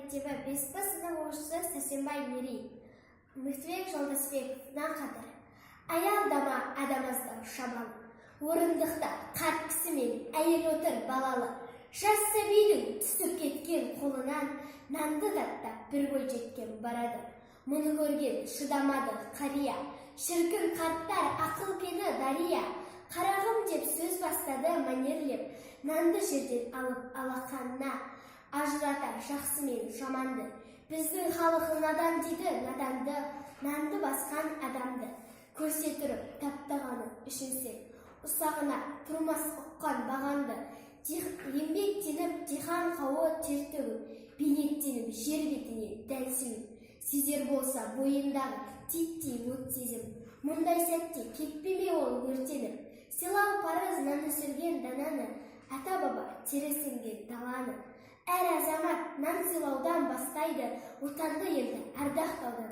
мектебі 5 сынып оқушысы Сәрсенбай Мерей. Мұхтарбек Жолдасбековтан қадір. Аялдама адам аздау шамалы. Орындықта қарт кісі мен әйел отыр балалы. Жас сәбидің түсіп кеткен қолынан нанды таттап бір бой жеткен барады. Мұны көрген шыдамады қария. Шіркін қарттар ақыл-кені дария. Қарағым деп сөз бастады манерлеп. Нанды жерден алып алақанына. Ажырата жақсы мен жаманды. Біздің халық надан дейді наданды. Нанды басқан адамды. Көрсе тұрып таптағаны үшінсен. Ұсағына тұрмас ұққан бағанды. Еңбектеніп дихан қауы тер төгіп. Бейнеттеніп жер бетіне дәлсімін. Сезер болса бойындағы титтей от сезім. Мұндай сәтте кетпеме ол өртеніп. Сыйлау парыз нан өсірген дананы. Ата-баба терісінген даланы. Әр азамат нан сыйлаудан бастайды. Отанды елді ардақтаудан